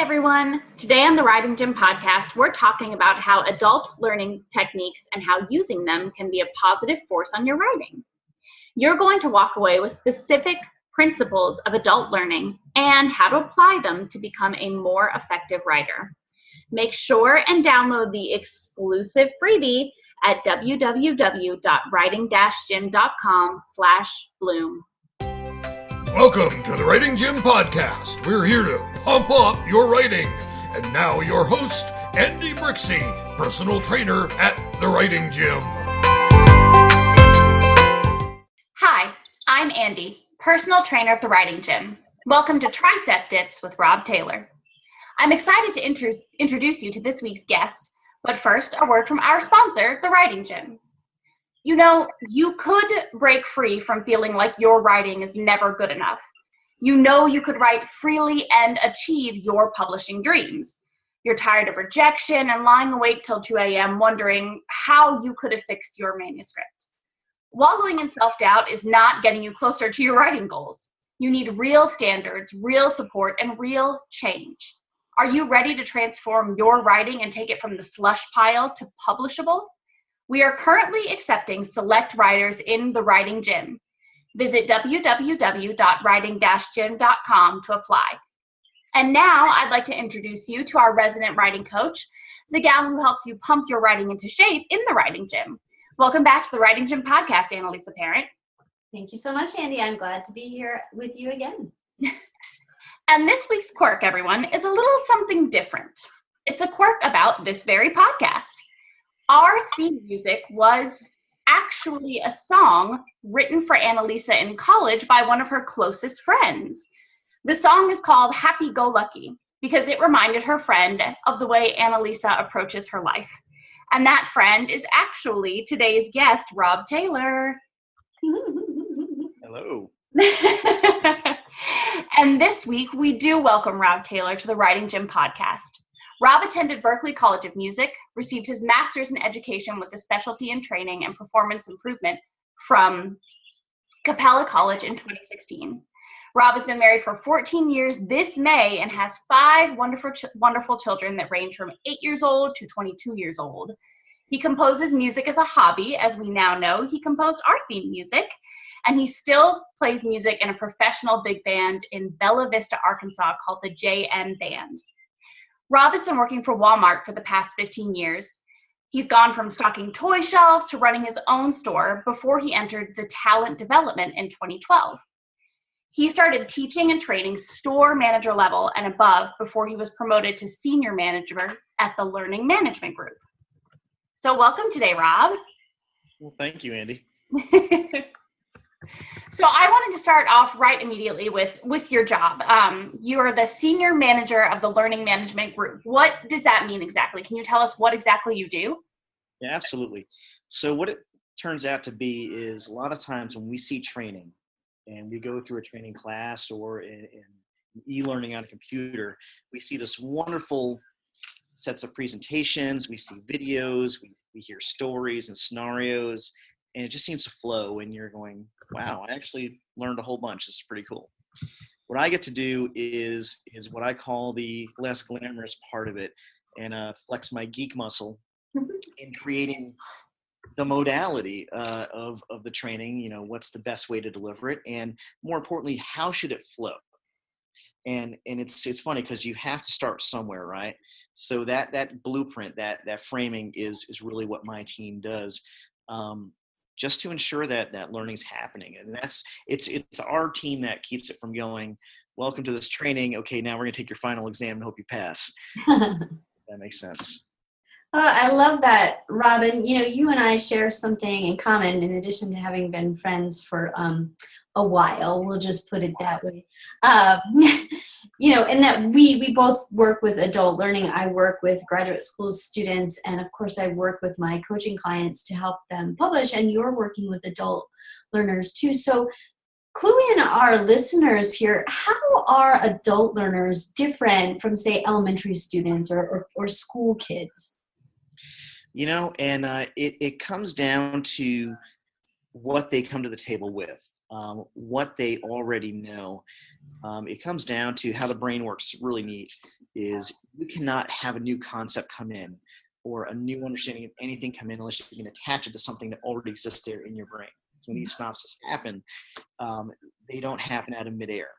everyone. Today on the Writing Gym podcast, we're talking about how adult learning techniques and how using them can be a positive force on your writing. You're going to walk away with specific principles of adult learning and how to apply them to become a more effective writer. Make sure and download the exclusive freebie at www.writing-gym.com/bloom. Welcome to the Writing Gym Podcast. We're here to pump up your writing. And now your host, Andy Brixey, personal trainer at the Writing Gym. Hi, I'm Andy, personal trainer at the Writing Gym. Welcome to Tricep Dips with Rob Taylor. I'm excited to introduce you to this week's guest, but first, a word from our sponsor, the Writing Gym. You know, you could break free from feeling like your writing is never good enough. You know you could write freely and achieve your publishing dreams. You're tired of rejection and lying awake till 2 a.m. wondering how you could have fixed your manuscript. Wallowing in self-doubt is not getting you closer to your writing goals. You need real standards, real support, and real change. Are you ready to transform your writing and take it from the slush pile to publishable? We are currently accepting select writers in the Writing Gym. Visit www.writing-gym.com to apply. And now I'd like to introduce you to our resident writing coach, the gal who helps you pump your writing into shape in the Writing Gym. Welcome back to the Writing Gym podcast, Annalisa Parent. Thank you so much, Andy. I'm glad to be here with you again. And this week's quirk, everyone, is a little something different. It's a quirk about this very podcast. Our theme music was actually a song written for Annalisa in college by one of her closest friends. The song is called Happy Go Lucky because it reminded her friend of the way Annalisa approaches her life. And that friend is actually today's guest, Rob Taylor. Hello. And this week, we do welcome Rob Taylor to the Writing Gym podcast. Rob attended Berklee College of Music, received his master's in education with a specialty in training and performance improvement from Capella College in 2016. Rob has been married for 14 years this May and has 5 wonderful children that range from 8 years old to 22 years old. He composes music as a hobby. As we now know, he composed our theme music, and he still plays music in a professional big band in Bella Vista, Arkansas called the JN Band. Rob has been working for Walmart for the past 15 years. He's gone from stocking toy shelves to running his own store before he entered the talent development in 2012. He started teaching and training store manager level and above before he was promoted to senior manager at the Learning Management Group. So welcome today, Rob. Well, thank you, Andy. So I wanted to start off right immediately with your job. You are the senior manager of the Learning Management Group. What does that mean exactly? Can you tell us what exactly you do? Yeah, absolutely. So what it turns out to be is a lot of times when we see training and we go through a training class or in e-learning on a computer, we see this wonderful sets of presentations, we see videos, we hear stories and scenarios, and it just seems to flow, and you're going, wow, I actually learned a whole bunch. This is pretty cool. What I get to do is what I call the less glamorous part of it, and flex my geek muscle in creating the modality of the training. You know, what's the best way to deliver it, and more importantly, how should it flow? And it's funny because you have to start somewhere, right? So that blueprint, that framing is really what my team does. Just to ensure that learning's happening. And it's our team that keeps it from going, welcome to this training. Okay, now we're gonna take your final exam and hope you pass. That makes sense. Oh, I love that, Robin. You know, you and I share something in common in addition to having been friends for a while. We'll just put it that way. You know, and that we both work with adult learning. I work with graduate school students, and of course I work with my coaching clients to help them publish, and you're working with adult learners too. So clue in our listeners here, how are adult learners different from, say, elementary students or school kids? You know, and it comes down to what they come to the table with. What they already know. It comes down to how the brain works really neat. is you cannot have a new concept come in or a new understanding of anything come in unless you can attach it to something that already exists there in your brain. So when these synapses happen, they don't happen out of midair.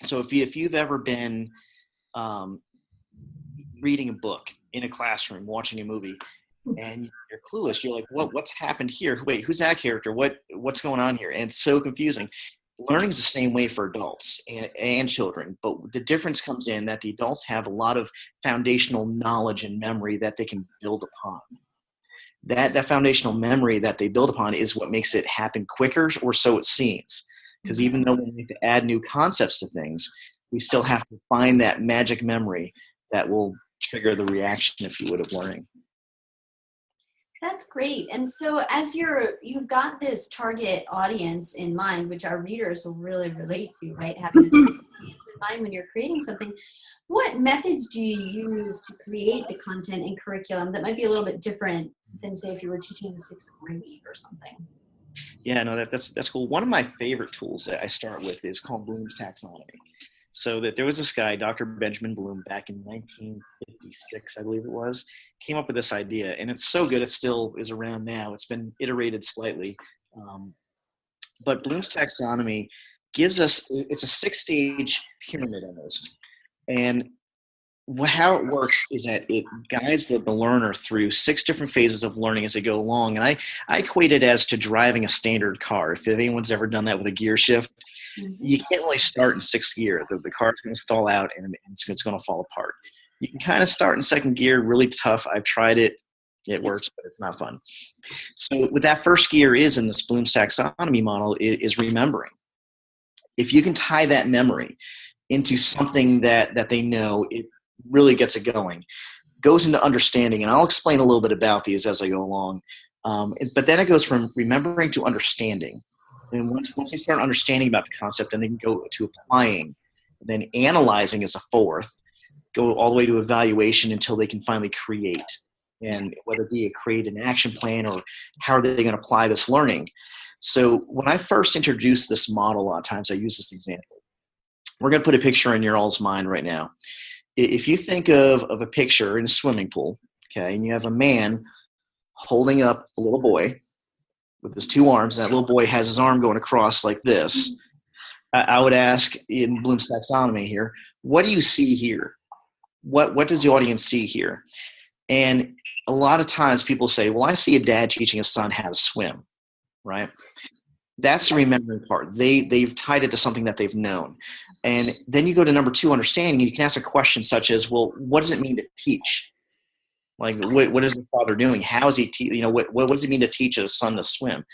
So if you've ever been reading a book in a classroom, watching a movie, and you're clueless, you're like, what's happened here? Wait, who's that character? What's going on here? And it's so confusing. Learning is the same way for adults and children, but the difference comes in that the adults have a lot of foundational knowledge and memory that they can build upon. That foundational memory that they build upon is what makes it happen quicker, or so it seems. Because even though we need to add new concepts to things, we still have to find that magic memory that will trigger the reaction, if you would, of learning. That's great. And so as you've got this target audience in mind, which our readers will really relate to, right? Having a target audience in mind when you're creating something, what methods do you use to create the content and curriculum that might be a little bit different than, say, if you were teaching the sixth grade or something? Yeah, no, that's cool. One of my favorite tools that I start with is called Blooms Taxonomy. So that there was this guy, Dr. Benjamin Bloom, back in 1956, I believe it was, came up with this idea, and it's so good it still is around now. It's been iterated slightly. But Bloom's Taxonomy gives us, it's a 6-stage pyramid almost. And how it works is that it guides the learner through 6 different phases of learning as they go along. And I equate it as to driving a standard car. If anyone's ever done that with a gear shift, you can't really start in 6th gear. The car's going to stall out and it's going to fall apart. You can kind of start in 2nd gear, really tough. I've tried it. It works, but it's not fun. So what that first gear is in this Bloom's Taxonomy model is remembering. If you can tie that memory into something that they know, it really gets it going. Goes into understanding, and I'll explain a little bit about these as I go along. But then it goes from remembering to understanding. And once they start understanding about the concept, and they can go to applying, then analyzing is a 4th, go all the way to evaluation until they can finally create. And whether it be create an action plan or how are they going to apply this learning. So when I first introduced this model, a lot of times I use this example. We're going to put a picture in your all's mind right now. If you think of a picture in a swimming pool, okay, and you have a man holding up a little boy with his 2 arms, and that little boy has his arm going across like this, I would ask in Bloom's Taxonomy here, what do you see here? What does the audience see here? And a lot of times people say, well, I see a dad teaching his son how to swim, right? That's the remembering part. They've tied it to something that they've known. And then you go to number 2, understanding. You can ask a question such as, well, what does it mean to teach? Like, what is the father doing? How is he what does it mean to teach a son to swim? And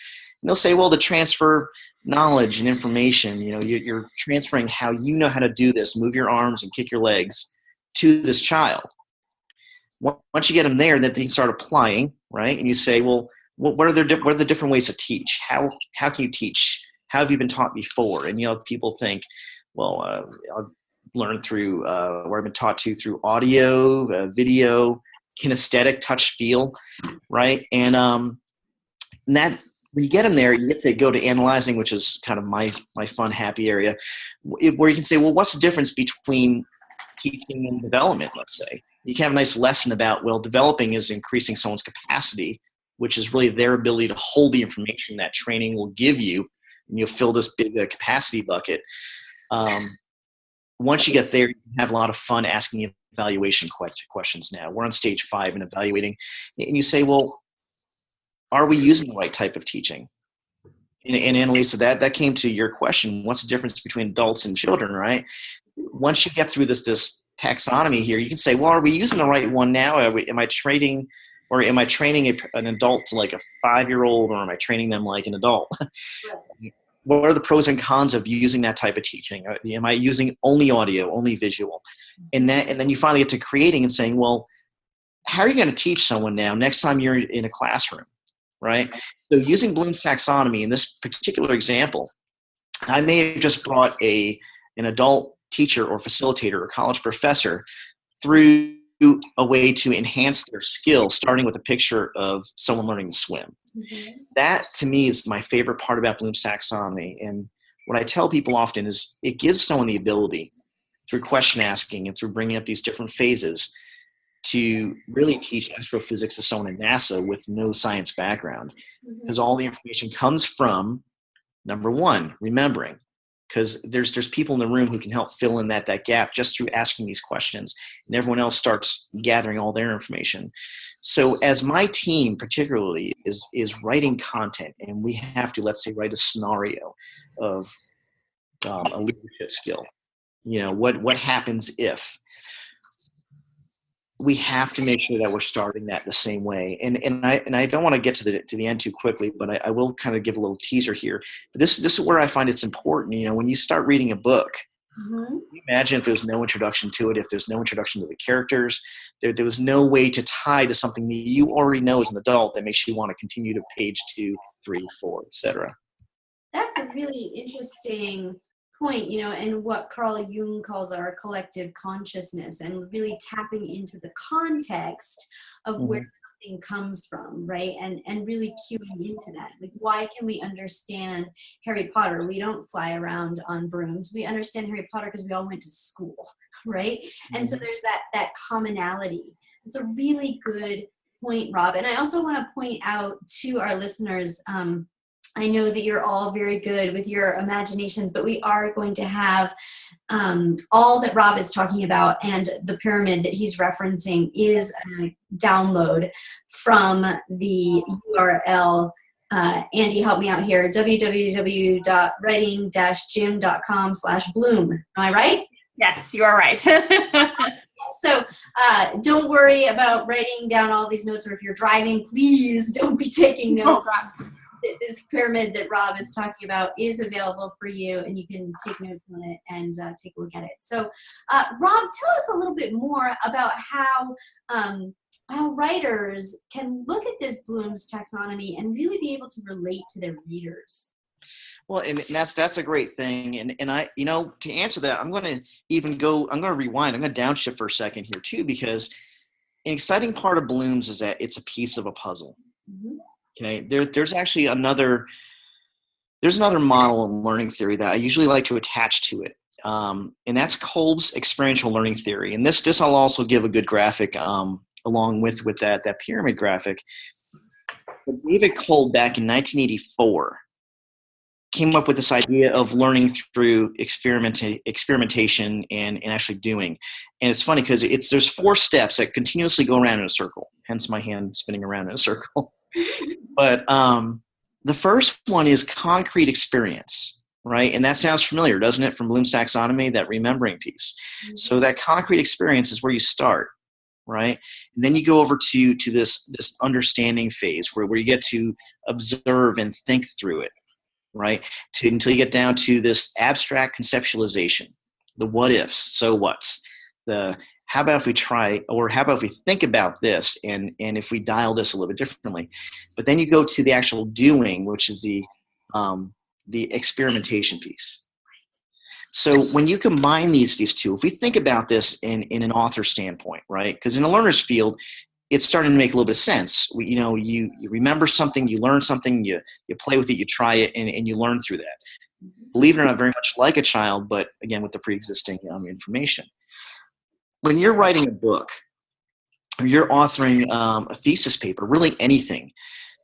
they'll say, well, to transfer knowledge and information. You're transferring how you know how to do this, move your arms and kick your legs to this child. Once you get them there, then you can start applying, right? And you say, well, what are the different ways to teach? How can you teach? How have you been taught before? And people think, well, I've learned through, or I've been taught through audio, video, kinesthetic, touch, feel, right? And that when you get them there, you get to go to analyzing, which is kind of my fun, happy area, where you can say, well, what's the difference between teaching and development, let's say? You can have a nice lesson about, well, developing is increasing someone's capacity, which is really their ability to hold the information that training will give you, and you'll fill this big capacity bucket. Once you get there, you can have a lot of fun asking evaluation questions now. We're on stage 5 and evaluating, and you say, well, are we using the right type of teaching? And Annalisa, that came to your question. What's the difference between adults and children, right? Once you get through this taxonomy here, you can say, well, are we using the right one now? Am I training an adult like a 5-year-old, or am I training them like an adult? What are the pros and cons of using that type of teaching? Am I using only audio, only visual? And then you finally get to creating and saying, well, how are you going to teach someone now next time you're in a classroom, right? So using Bloom's Taxonomy in this particular example, I may have just brought an adult teacher or facilitator or college professor through a way to enhance their skills, starting with a picture of someone learning to swim. Mm-hmm. That, to me, is my favorite part about Bloom's Taxonomy. And what I tell people often is it gives someone the ability through question asking and through bringing up these different phases to really teach astrophysics to someone in NASA with no science background. Because all the information comes from, number one, remembering. Because there's people in the room who can help fill in that gap just through asking these questions, and everyone else starts gathering all their information. So as my team particularly is writing content, and we have to, let's say, write a scenario of a leadership skill. What happens if? We have to make sure that we're starting that the same way. And I don't want to get to the end too quickly, but I will kind of give a little teaser here. But this is where I find it's important. When you start reading a book, imagine if there's no introduction to it, if there's no introduction to the characters, there was no way to tie to something that you already know as an adult that makes you want to continue to page 2, 3, 4, etc. That's a really interesting point, and what Carl Jung calls our collective consciousness, and really tapping into the context of where something comes from, right? And really cueing into that. Like, why can we understand Harry Potter? We don't fly around on brooms. We understand Harry Potter because we all went to school, right? And so there's that commonality. It's a really good point, Rob. And I also want to point out to our listeners, I know that you're all very good with your imaginations, but we are going to have all that Rob is talking about, and the pyramid that he's referencing is a download from the URL. Andy, help me out here, www.writing-gym.com/bloom. Am I right? Yes, you are right. So don't worry about writing down all these notes, or if you're driving, please don't be taking notes. This pyramid that Rob is talking about is available for you, and you can take notes on it and take a look at it. So, Rob, tell us a little bit more about how writers can look at this Bloom's taxonomy and really be able to relate to their readers. Well, and that's a great thing. And I, to answer that, I'm going to rewind. I'm going to downshift for a second here too, because an exciting part of Bloom's is that it's a piece of a puzzle. Okay, there's actually another model in learning theory that I usually like to attach to it, and that's Kolb's experiential learning theory. And this I'll also give a good graphic along with that pyramid graphic. But David Kolb back in 1984 came up with this idea of learning through experimentation and actually doing. And it's funny because there's 4 steps that continuously go around in a circle. Hence my hand spinning around in a circle. But the first one is concrete experience, right? And that sounds familiar, doesn't it, from Bloom's taxonomy, that remembering piece. So that concrete experience is where you start, right? And then you go over to this understanding phase where you get to observe and think through it, right? Until you get down to this abstract conceptualization, the what ifs, so what's, the how about if we try, or how about if we think about this and if we dial this a little bit differently. But then you go to the actual doing, which is the experimentation piece. So when you combine these two, if we think about this in an author standpoint, right? Because in a learner's field, it's starting to make a little bit of sense. You remember something, you learn something, you play with it, you try it, and you learn through that. Believe it or not, very much like a child, but again, with the pre-existing information. When you're writing a book, or you're authoring a thesis paper, really anything,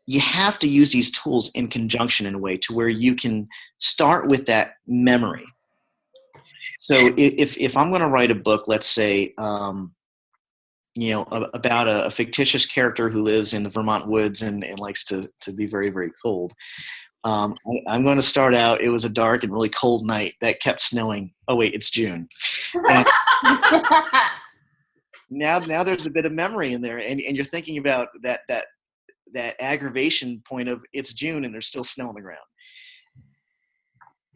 you have to use these tools in conjunction in a way to where you can start with that memory. So if I'm going to write a book, let's say, about a fictitious character who lives in the Vermont woods and likes to be very, very cold, I'm going to start out, it was a dark and really cold night that kept snowing. Oh, wait, it's June. And now there's a bit of memory in there, and you're thinking about that aggravation point of it's June and there's still snow on the ground.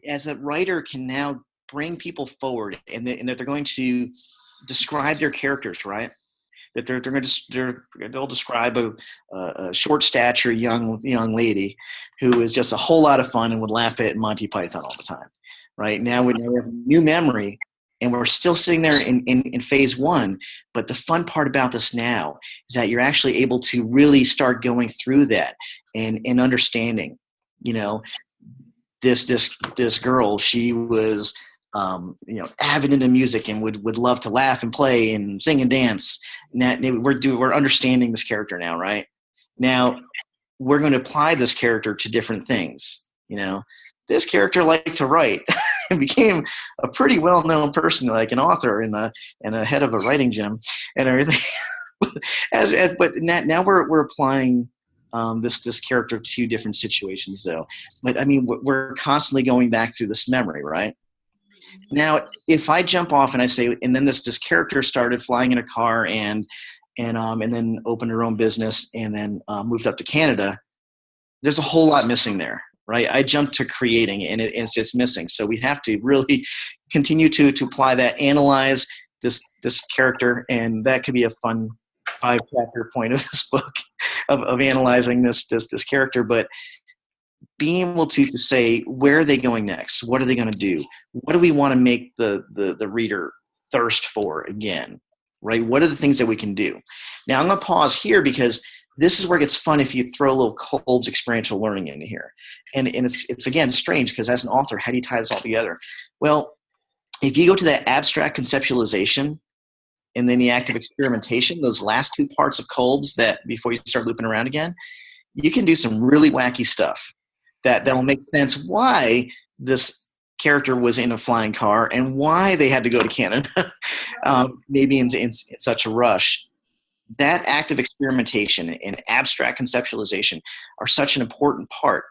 As a writer can now bring people forward, and that they're going to describe their characters, right? That they'll describe a short stature young lady who is just a whole lot of fun and would laugh at Monty Python all the time, right? Now we have new memory, and we're still sitting there in phase 1. But the fun part about this now is that you're actually able to really start going through that and understanding. This girl, she was avid into music and would love to laugh and play and sing and dance. And that we're understanding this character now, right? Now we're going to apply this character to different things. This character liked to write and became a pretty well-known person, like an author and a head of a writing gym and everything. But now we're applying this character to different situations, though. But I mean, we're constantly going back through this memory, right? Now, if I jump off and I say, and then this character started flying in a car and then opened her own business and then moved up to Canada, there's a whole lot missing there, right? I jumped to creating and it's missing. So we have to really continue to apply that, analyze this character, and that could be a fun 5-chapter point of this book of analyzing this character. But being able to say, where are they going next? What are they going to do? What do we want to make the reader thirst for again, right? What are the things that we can do? Now, I'm going to pause here because this is where it gets fun if you throw a little Kolb's experiential learning into here. And it's again, strange because as an author, how do you tie this all together? Well, if you go to that abstract conceptualization and then the active experimentation, those last 2 parts of Kolb's that before you start looping around again, you can do some really wacky stuff that'll make sense why this character was in a flying car and why they had to go to Canada, maybe in such a rush. That active experimentation and abstract conceptualization are such an important part.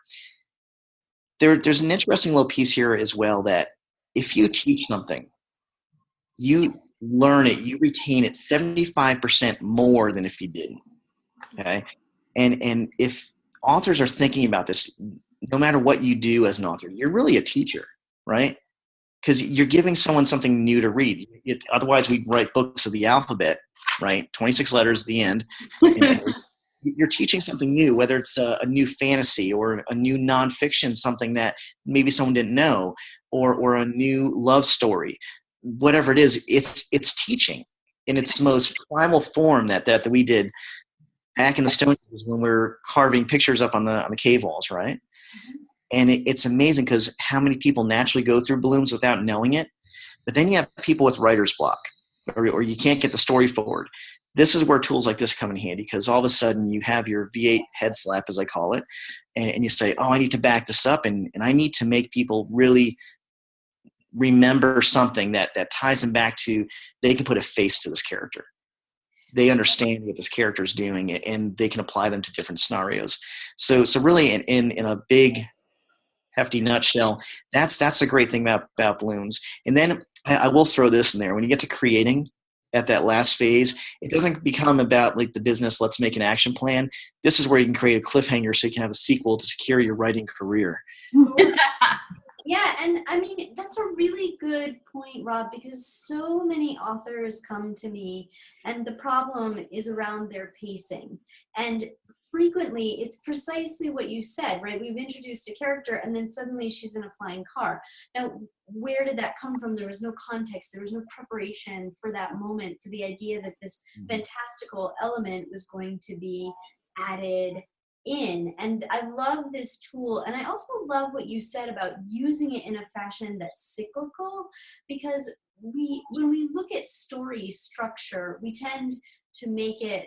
There's an interesting little piece here as well that if you teach something, you learn it, you retain it 75% more than if you didn't. Okay, and if authors are thinking about this, no matter what you do as an author, you're really a teacher, right? Because you're giving someone something new to read. Otherwise, we'd write books of the alphabet, right? 26 letters at the end. You're teaching something new, whether it's a new fantasy or a new nonfiction, something that maybe someone didn't know, or a new love story. Whatever it is, it's teaching in its most primal form that we did back in the Stone Ages when we were carving pictures up on the cave walls, right? Mm-hmm. And it's amazing because how many people naturally go through Blooms without knowing it. But then you have people with writer's block, or you can't get the story forward. This is where tools like this come in handy because all of a sudden you have your V8 head slap, as I call it, and you say, oh, I need to back this up, and I need to make people really remember something that ties them back to they can put a face to this character. They understand what this character is doing, and they can apply them to different scenarios. So really, in a big, hefty nutshell, that's the great thing about Blooms. And then I will throw this in there. When you get to creating at that last phase, it doesn't become about like the business, let's make an action plan. This is where you can create a cliffhanger so you can have a sequel to secure your writing career. Yeah, and I mean, that's a really good point, Rob, because so many authors come to me and the problem is around their pacing. And frequently, it's precisely what you said, right? We've introduced a character and then suddenly she's in a flying car. Now, where did that come from? There was no context. There was no preparation for that moment, for the idea that this fantastical element was going to be added in. And I love this tool. And I also love what you said about using it in a fashion that's cyclical, because when we look at story structure, we tend to make it,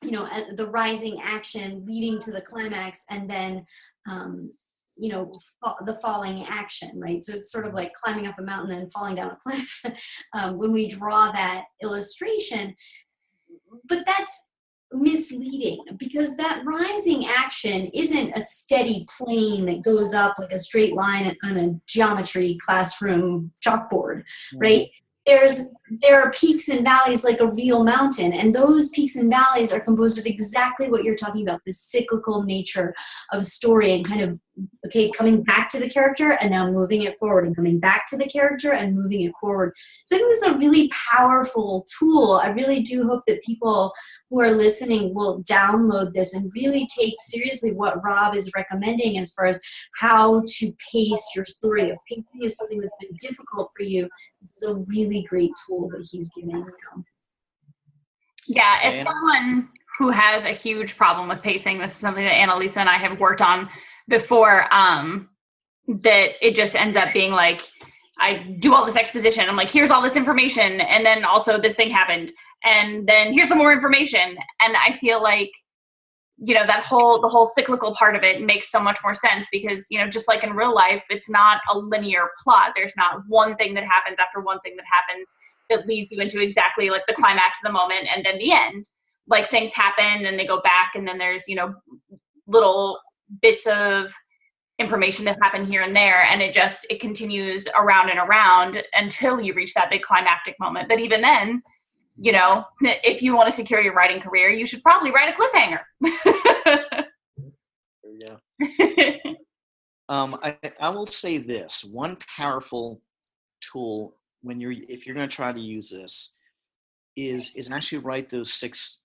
the rising action leading to the climax and then, the falling action, right? So it's sort of like climbing up a mountain and falling down a cliff when we draw that illustration. But that's misleading because that rising action isn't a steady plane that goes up like a straight line on a geometry classroom chalkboard, right? There are peaks and valleys like a real mountain, and those peaks and valleys are composed of exactly what you're talking about, the cyclical nature of a story and kind of, coming back to the character and now moving it forward and coming back to the character and moving it forward. So I think this is a really powerful tool. I really do hope that people who are listening will download this and really take seriously what Rob is recommending as far as how to pace your story. If pacing is something that's been difficult for you, this is a really great tool that he's giving you. Yeah, as someone who has a huge problem with pacing, this is something that Annalisa and I have worked on before, that it just ends up being like, I do all this exposition. I'm like, here's all this information, and then also this thing happened, and then here's some more information. And I feel like, the whole cyclical part of it makes so much more sense, because, just like in real life, it's not a linear plot. There's not one thing that happens after one thing that happens that leads you into exactly like the climax of the moment and then the end. Like, things happen and they go back, and then there's, little bits of information that happen here and there, and it continues around and around until you reach that big climactic moment. But even then, if you want to secure your writing career, you should probably write a cliffhanger. There you go. I will say this: one powerful tool if you're going to try to use this is actually write those 6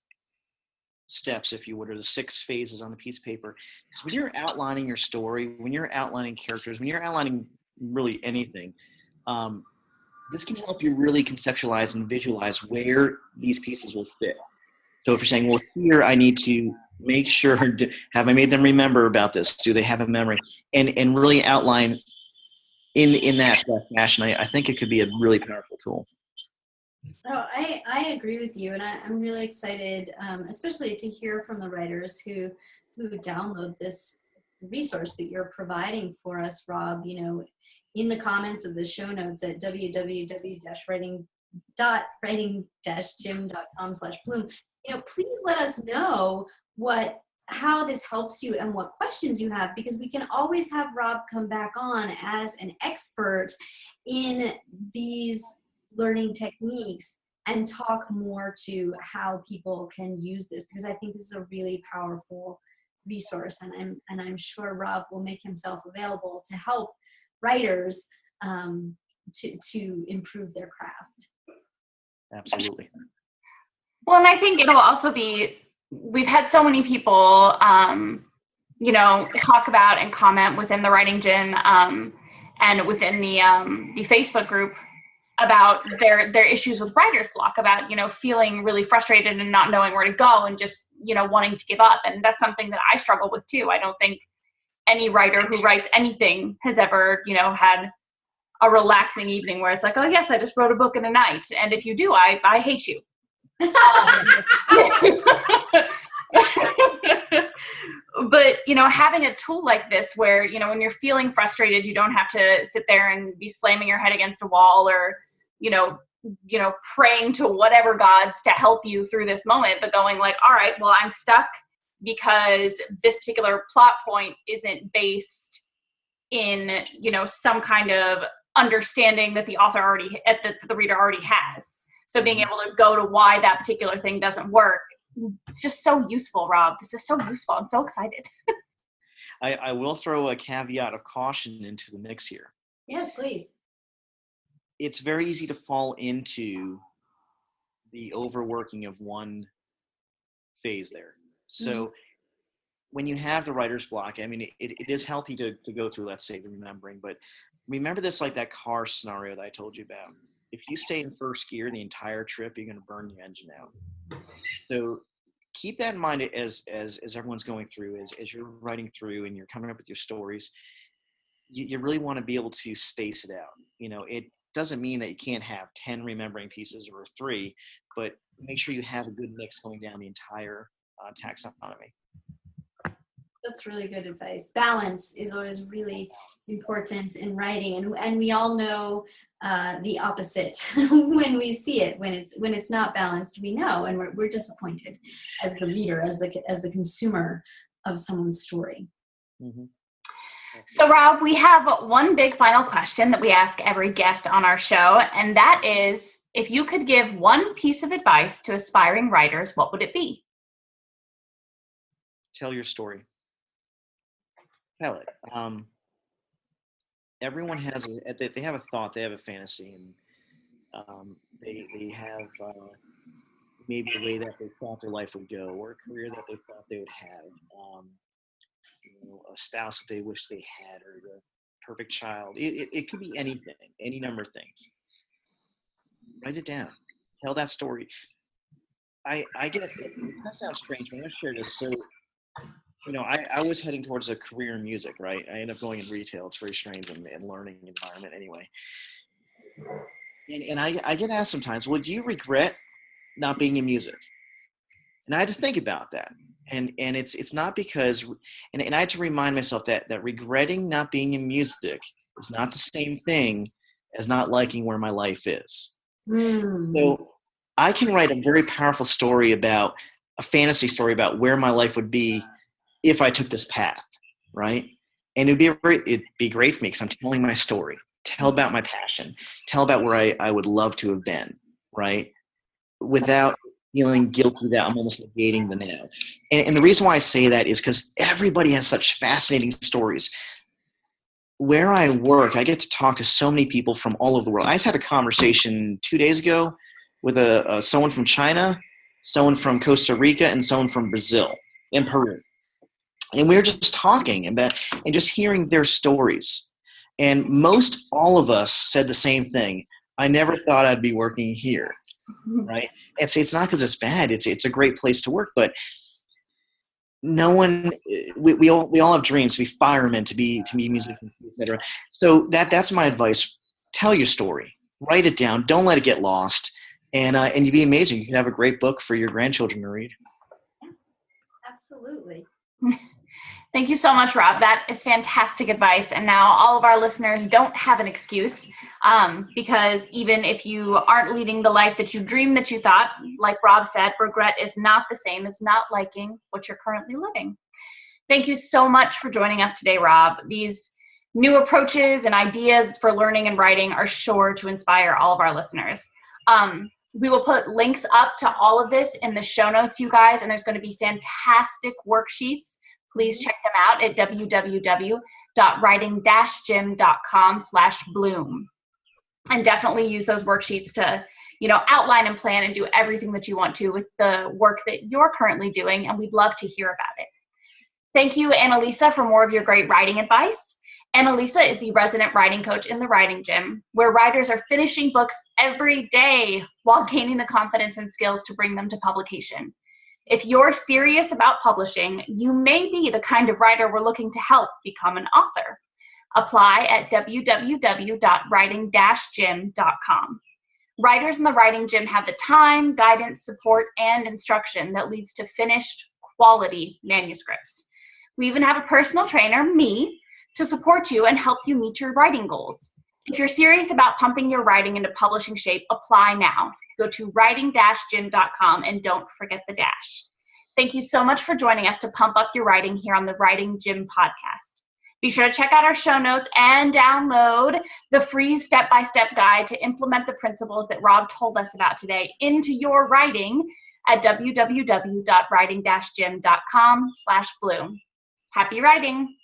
steps, if you would, or the 6 phases on a piece of paper. Because when you're outlining your story, when you're outlining characters, when you're outlining really anything, this can help you really conceptualize and visualize where these pieces will fit. So if you're saying, well, here I need to make sure, have I made them remember about this? Do they have a memory? And really outline in that fashion, I think it could be a really powerful tool. Oh, I agree with you, and I'm really excited, especially to hear from the writers who download this resource that you're providing for us, Rob. In the comments of the show notes at www.writing-gym.com/bloom, please let us know how this helps you and what questions you have, because we can always have Rob come back on as an expert in these learning techniques and talk more to how people can use this, because I think this is a really powerful resource, and I'm sure Rob will make himself available to help writers to improve their craft. Absolutely. Well, and I think it'll also be, we've had so many people, talk about and comment within the Writing Gym and within the Facebook group about their issues with writer's block, about, feeling really frustrated and not knowing where to go and just, wanting to give up. And that's something that I struggle with too. I don't think any writer who writes anything has ever, had a relaxing evening where it's like, oh yes, I just wrote a book in a night. And if you do, I hate you. But, having a tool like this where, when you're feeling frustrated, you don't have to sit there and be slamming your head against a wall or, praying to whatever gods to help you through this moment, but going like, all right, well, I'm stuck because this particular plot point isn't based in, some kind of understanding that the reader already has. So being able to go to why that particular thing doesn't work, it's just so useful, Rob. This is so useful. I'm so excited. I will throw a caveat of caution into the mix here. Yes, please. It's very easy to fall into the overworking of one phase there. So when you have the writer's block, I mean, it is healthy to go through, let's say, the remembering, but remember this like that car scenario that I told you about. If you stay in first gear the entire trip, you're going to burn your engine out. So keep that in mind as everyone's going through, as you're writing through and you're coming up with your stories. You really want to be able to space it out. It doesn't mean that you can't have 10 remembering pieces or 3, but make sure you have a good mix going down the entire taxonomy. That's really good advice. Balance is always really important in writing, and we all know the opposite when we see it. When it's not balanced, we know, and we're disappointed as the reader, as the consumer of someone's story. Mm-hmm. So, Rob, we have one big final question that we ask every guest on our show, and that is, if you could give one piece of advice to aspiring writers, what would it be? Tell your story. Tell it. Everyone has they have a thought, they have a fantasy, and they have maybe a way that they thought their life would go, or a career that they thought they would have, a spouse that they wish they had, or the perfect child. It could be anything, any number of things. Write it down. Tell that story. I get it. That sounds strange, but I'm going to share this. So, I was heading towards a career in music, right? I ended up going in retail. It's very strange and learning environment anyway. And I get asked sometimes, well, do you regret not being in music? And I had to think about that. And it's not because, and I had to remind myself that regretting not being in music is not the same thing as not liking where my life is. So I can write a very powerful story about a fantasy story about where my life would be if I took this path, right? And it'd be great for me because I'm telling my story, tell about my passion, tell about where I would love to have been, right? Without feeling guilty that I'm almost negating the now. And the reason why I say that is because everybody has such fascinating stories. Where I work, I get to talk to so many people from all over the world. I just had a conversation 2 days ago with someone from China, someone from Costa Rica, and someone from Brazil and Peru. And we were just talking about and just hearing their stories. And most all of us said the same thing. I never thought I'd be working here, right? And it's not because it's bad. It's a great place to work, but no one. We all have dreams to be firemen, to be musicians, etc. So that's my advice. Tell your story. Write it down. Don't let it get lost. And you'd be amazing. You can have a great book for your grandchildren to read. Absolutely. Thank you so much, Rob. That is fantastic advice. And now all of our listeners don't have an excuse, because even if you aren't leading the life that you dreamed that you thought, like Rob said, regret is not the same as not liking what you're currently living. Thank you so much for joining us today, Rob. These new approaches and ideas for learning and writing are sure to inspire all of our listeners. We will put links up to all of this in the show notes, you guys, and there's going to be fantastic worksheets. Please check them out at www.writing-gym.com/bloom. And definitely use those worksheets to, outline and plan and do everything that you want to with the work that you're currently doing, and we'd love to hear about it. Thank you, Annalisa, for more of your great writing advice. Annalisa is the resident writing coach in the Writing Gym, where writers are finishing books every day while gaining the confidence and skills to bring them to publication. If you're serious about publishing, you may be the kind of writer we're looking to help become an author. Apply at www.writing-gym.com. Writers in the Writing Gym have the time, guidance, support, and instruction that leads to finished, quality manuscripts. We even have a personal trainer, me, to support you and help you meet your writing goals. If you're serious about pumping your writing into publishing shape, apply now. Go to writing-gym.com and don't forget the dash. Thank you so much for joining us to pump up your writing here on the Writing Gym podcast. Be sure to check out our show notes and download the free step-by-step guide to implement the principles that Rob told us about today into your writing at www.writing-gym.com/bloom. Happy writing!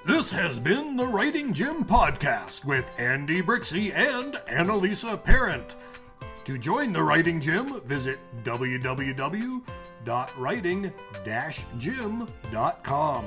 This has been the Writing Gym Podcast with Andy Brixey and Annalisa Parent. To join the Writing Gym, visit www.writing-gym.com.